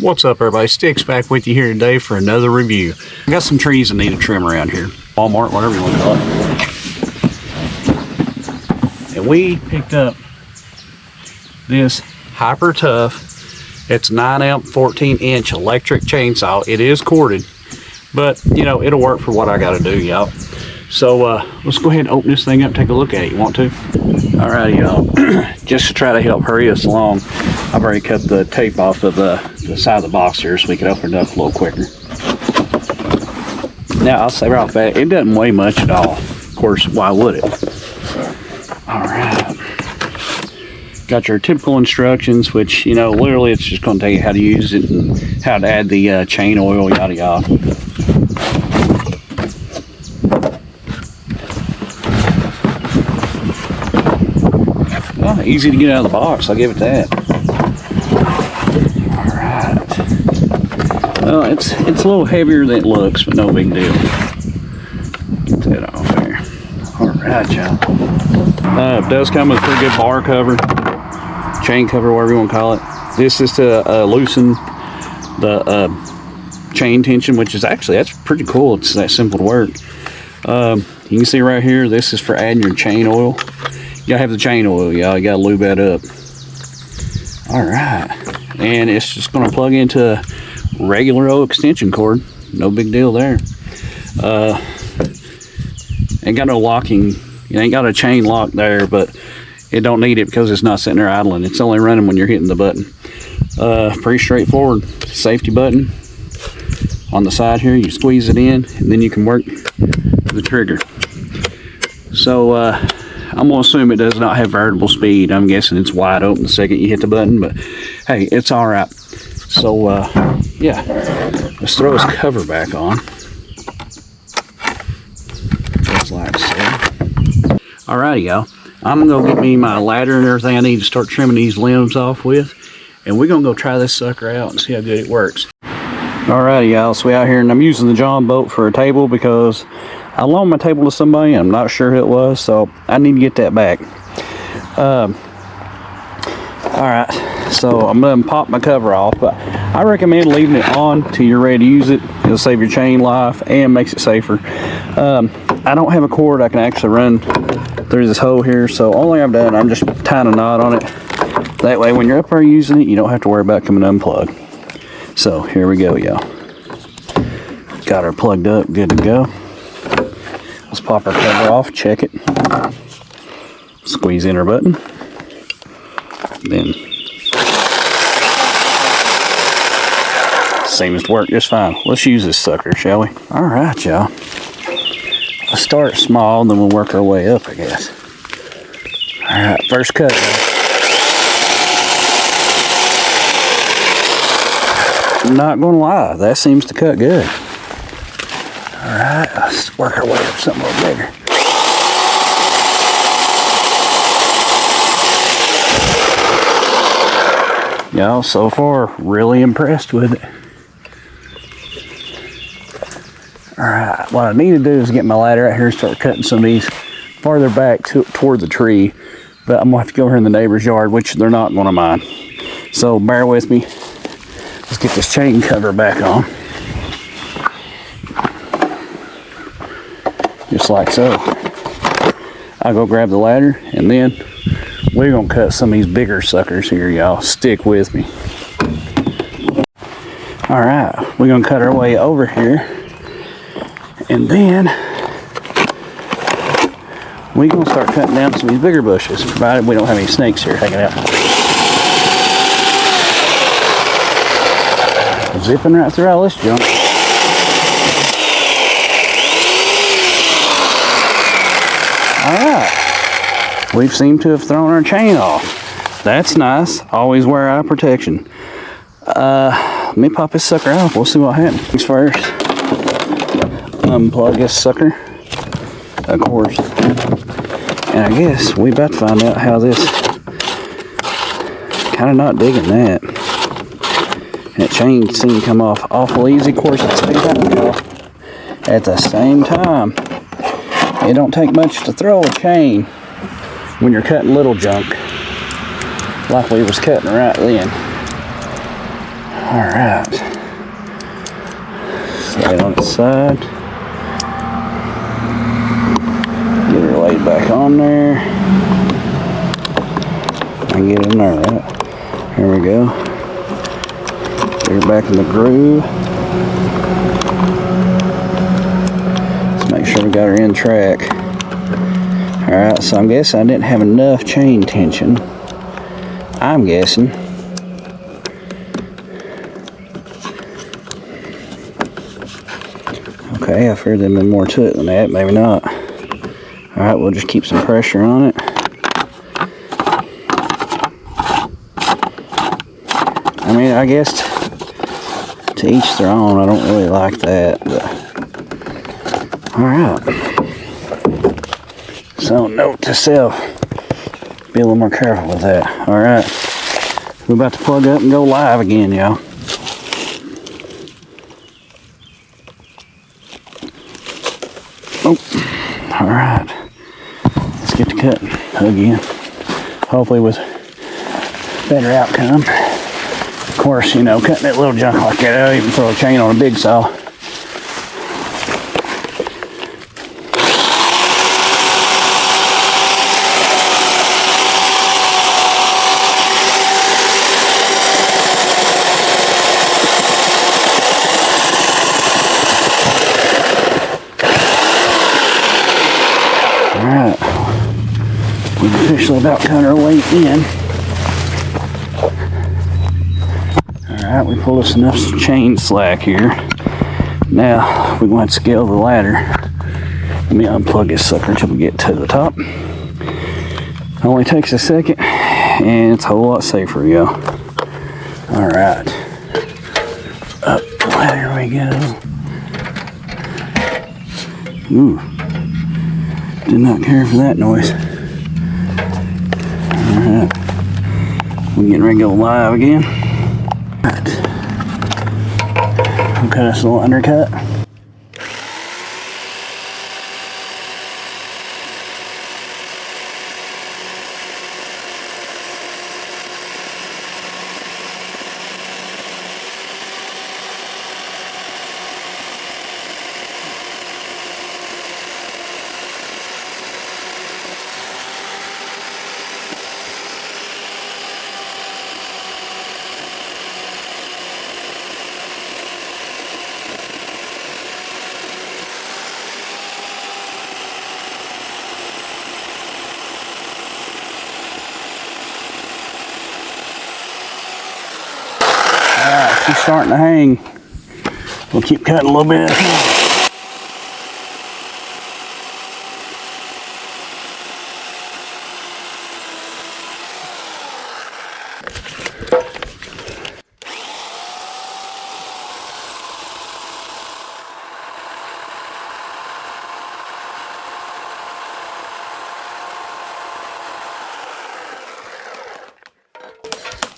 What's up, everybody? Sticks back with you here today for another review. I got some trees that need a trim around here. Walmart, whatever you want to call it. And we picked up this Hyper Tough. It's 9-amp, 14-inch electric chainsaw. It is corded, but you know, it'll work for what I got to do, y'all. So let's go ahead and open this thing up and take a look at it. You want to? Alrighty, y'all. Just to try to help hurry us along, I've already cut the tape off of the side of the box here so we can open it up a little quicker. Now, I'll say right off the bat, it doesn't weigh much at all. Of course, why would it? Alright. Got your typical instructions, which, you know, literally it's just going to tell you how to use it and how to add the chain oil, yada yada. Well, easy to get out of the box, I'll give it that. Alright. Well, it's a little heavier than it looks, but no big deal. Get that off there. Alright, y'all. It does come with a pretty good bar cover, chain cover, whatever you want to call it. This is to loosen the chain tension, which is actually, that's pretty cool. It's that simple to work. You can see right here, this is for adding your chain oil. You gotta have the chain oil, y'all. You gotta lube that up. Alright. And it's just gonna plug into a regular old extension cord. No big deal there. Ain't got no locking. You ain't got a chain lock there, but it don't need it because it's not sitting there idling. It's only running when you're hitting the button. Pretty straightforward. Safety button on the side here. You squeeze it in, and then you can work the trigger. So, I'm going to assume it does not have variable speed. I'm guessing it's wide open the second you hit the button, but hey, it's all right. So, yeah, let's throw this cover back on. Just like so. Alrighty, y'all. I'm going to go get me my ladder and everything I need to start trimming these limbs off with, and we're going to go try this sucker out and see how good it works. Alrighty, y'all. So we out here, and I'm using the John boat for a table because I loaned my table to somebody, and I'm not sure who it was, so I need to get that back. Alright, so I'm going to pop my cover off, but I recommend leaving it on till you're ready to use it. It'll save your chain life and makes it safer. I don't have a cord I can actually run through this hole here, so all I've done, I'm just tying a knot on it. That way, when you're up there using it, you don't have to worry about coming unplugged. So, here we go, y'all. Got her plugged up, good to go. Let's pop our cover off, check it. Squeeze in our button. Then seems to work just fine. Let's use this sucker, shall we? Alright, y'all. Let's start small, then we'll work our way up, I guess. Alright, first cut. I'm not gonna lie, that seems to cut good. Alright, let's work our way up something a little bigger. Y'all, so far, really impressed with it. Alright, what I need to do is get my ladder out here and start cutting some of these farther back toward the tree. But I'm going to have to go over in the neighbor's yard, which they're not going to mind. So bear with me. Let's get this chain cover back on. Just like so. I'll go grab the ladder, and then we're going to cut some of these bigger suckers here, y'all. Stick with me. Alright, we're going to cut our way over here. And then we're going to start cutting down some of these bigger bushes, provided we don't have any snakes here hanging out. Zipping right through all this junk. Alright. We seem to have thrown our chain off. That's nice. Always wear eye protection. Let me pop this sucker out. We'll see what happens. Things first. Unplug this sucker. Of course. And I guess we about to find out how this... Kind of not digging that. That chain seemed to come off awful easy. Of course, it's big off. At the same time, it don't take much to throw a chain when you're cutting little junk like we was cutting right then. Alright. Set it on its side. Get her laid back on there. And get in there, right? Here we go. Get her back in the groove. Let's make sure we got her in track. Alright, so I'm guessing I didn't have enough chain tension. I'm guessing. Okay, I figured there'd be more to it than that. Maybe not. Alright, we'll just keep some pressure on it. I mean, I guess to each their own. I don't really like that, but alright. So, note to self, be a little more careful with that. Alright, we're about to plug up and go live again, y'all. Oh, alright. Let's get to cutting again. Hopefully with better outcome. Of course, you know, cutting that little junk like that, I'll even throw a chain on a big saw. Alright, we've officially about cut our way in. Alright, we pulled us enough chain slack here. Now, we're going to scale the ladder. Let me unplug this sucker until we get to the top. It only takes a second, and it's a whole lot safer, y'all. Alright. Up the ladder we go. Ooh. Did not care for that noise. Alright. We're getting ready to go live again. Alright. We'll cut us a little undercut. Alright, she's starting to hang. We'll keep cutting a little bit.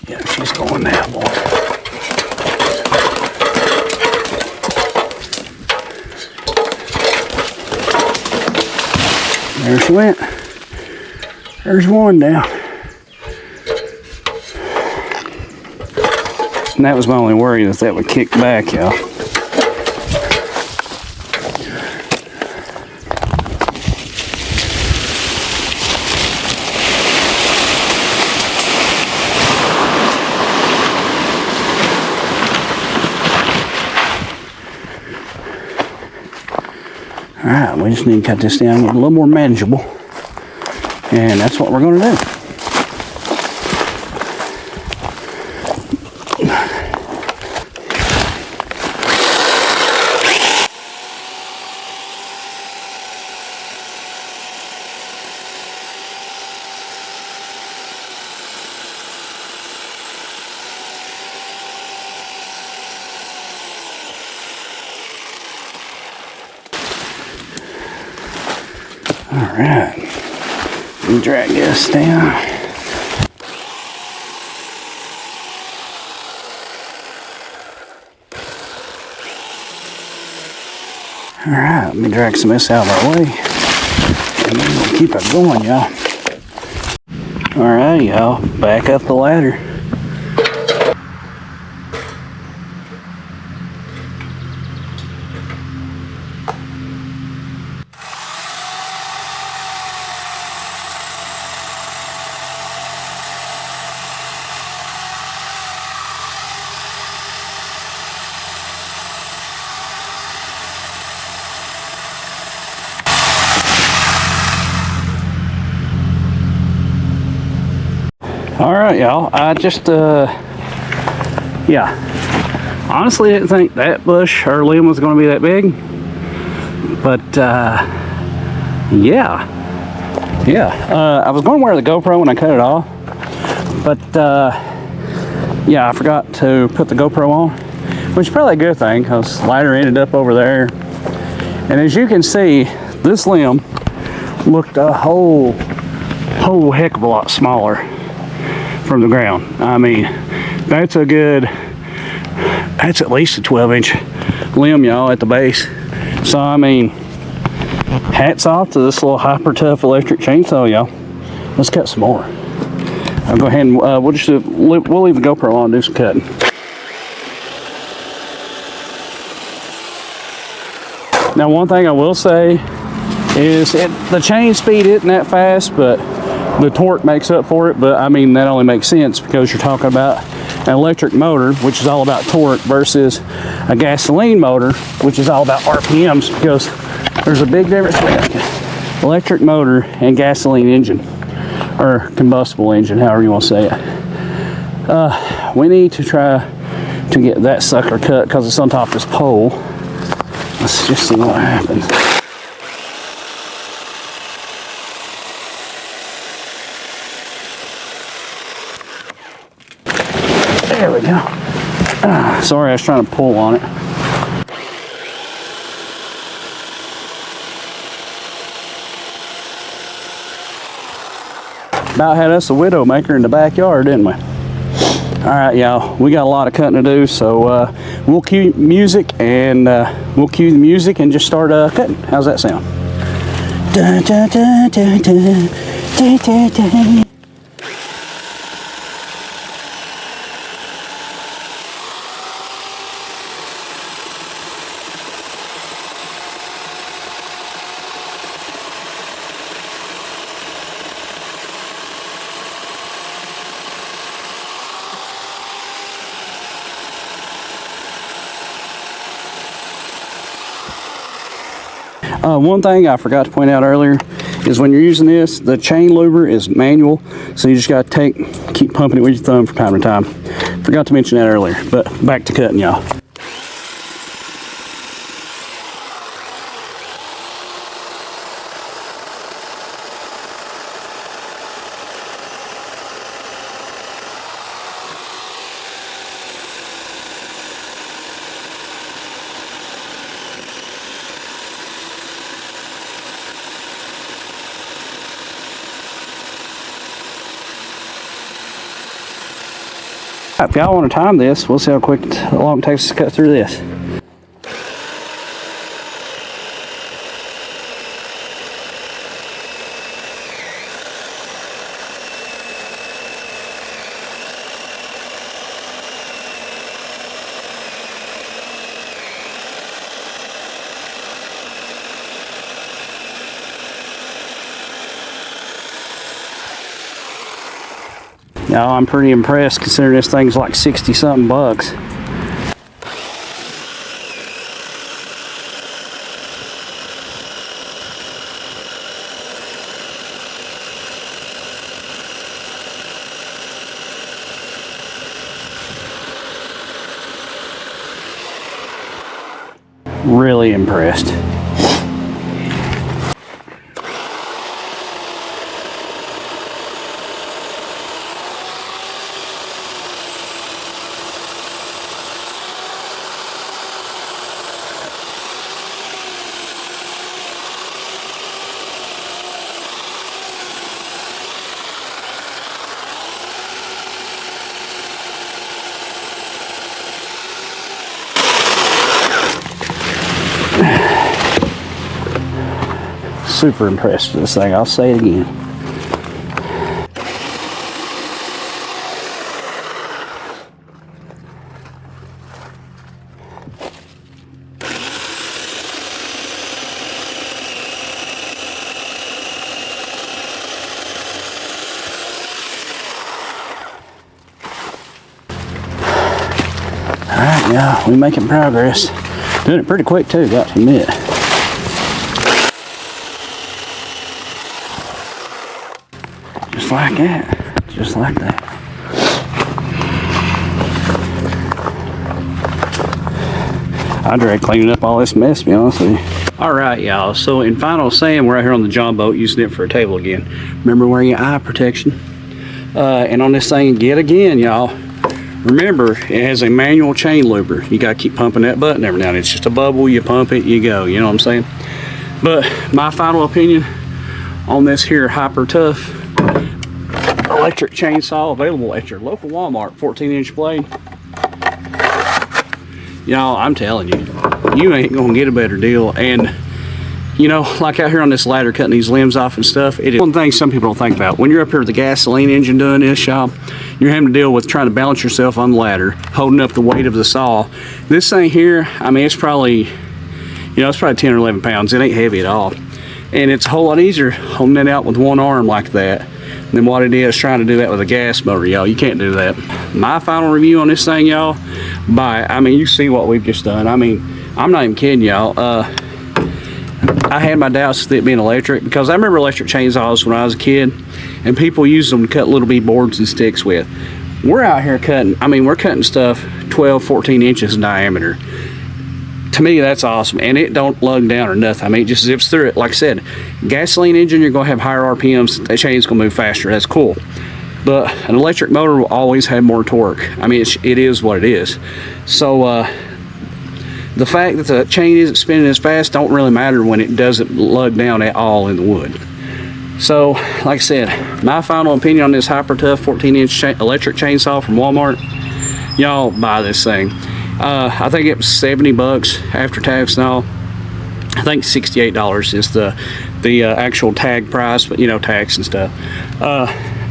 Yeah, she's going now, boy. There she went. There's one down. And that was my only worry, that would kick back, y'all. Alright, we just need to cut this down, get a little more manageable. And that's what we're going to do. Alright, let me drag this down. Alright, let me drag some of this out of our way. And then we'll keep it going, y'all. Alright, y'all, back up the ladder. All right, y'all. I just, yeah. Honestly, didn't think that bush or limb was going to be that big. But, yeah. I was going to wear the GoPro when I cut it off. But, yeah, I forgot to put the GoPro on. Which is probably a good thing, because lighter ended up over there. And as you can see, this limb looked a whole heck of a lot smaller from the ground. I mean, that's at least a 12-inch limb, y'all, at the base. So, I mean, hats off to this little hyper tough electric chainsaw, y'all. Let's cut some more. I'll go ahead and we'll leave the GoPro on and do some cutting. Now, one thing I will say is the chain speed isn't that fast, but the torque makes up for it. But I mean, that only makes sense because you're talking about an electric motor, which is all about torque, versus a gasoline motor, which is all about RPMs, because there's a big difference between electric motor and gasoline engine, or combustible engine, however you want to say it. We need to try to get that sucker cut because it's on top of this pole. Let's just see what happens. There we go. Sorry, I was trying to pull on it. About had us a widow maker in the backyard, didn't we? All right, y'all, we got a lot of cutting to do, so we'll cue music and just start cutting. How's that sound? Dun, dun, dun, dun, dun, dun, dun, dun. One thing I forgot to point out earlier is when you're using this, the chain luber is manual, so you just got to keep pumping it with your thumb from time to time. Forgot to mention that earlier, but back to cutting, y'all. If y'all want to time this, we'll see how long it takes to cut through this. Now, I'm pretty impressed considering this thing's like 60-something bucks. Really impressed. Super impressed with this thing. I'll say it again. Alright, yeah, we're making progress. Doing it pretty quick too, got to admit. Just like that. Just like that. I dread cleaning up all this mess, to be honest with you. All right, y'all. So in final saying, we're out here on the John boat using it for a table again. Remember wearing your eye protection. And on this thing, yet again, y'all, remember it has a manual chain looper. You gotta keep pumping that button every now and then. It's just a bubble, you pump it, you go. You know what I'm saying? But my final opinion on this here Hyper Tough electric chainsaw, available at your local Walmart, 14-inch blade. Y'all, I'm telling you, you ain't gonna get a better deal. And you know, like out here on this ladder cutting these limbs off and stuff, it is one thing some people don't think about. When you're up here with the gasoline engine doing this, y'all, you're having to deal with trying to balance yourself on the ladder, holding up the weight of the saw. This thing here, I mean, it's probably, you know, it's probably 10 or 11 pounds. It ain't heavy at all. And it's a whole lot easier holding it out with one arm like that than what it is trying to do that with a gas motor, y'all. You can't do that. My final review on this thing, y'all, I mean, you see what we've just done. I mean, I'm not even kidding, y'all. I had my doubts with it being electric because I remember electric chainsaws when I was a kid, and people used them to cut little bitty boards and sticks with. We're out here cutting, I mean, we're cutting stuff 12, 14 inches in diameter. To me, that's awesome, and it don't lug down or nothing. I mean, it just zips through it. Like I said, gasoline engine, you're gonna have higher RPMs. That chain's gonna move faster. That's cool. But an electric motor will always have more torque. I mean, it is what it is. So the fact that the chain isn't spinning as fast don't really matter when it doesn't lug down at all in the wood. So, like I said, my final opinion on this Hyper Tough 14-inch electric chainsaw from Walmart, y'all buy this thing. I think it was $70 after tax and all. I think $68 is the actual tag price, but you know, tax and stuff.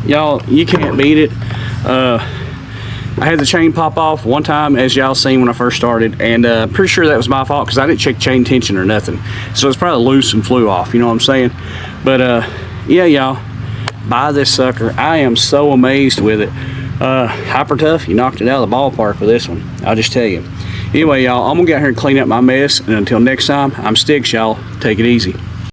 Y'all, you can't beat it. I had the chain pop off one time, as y'all seen when I first started, and pretty sure that was my fault because I didn't check chain tension or nothing. So it's probably loose and flew off, you know what I'm saying? But yeah, y'all, buy this sucker. I am so amazed with it. Hyper Tough, you knocked it out of the ballpark with this one, I'll just tell you. Anyway, y'all, I'm gonna get out here and clean up my mess, and until next time, I'm Sticks, y'all. Take it easy.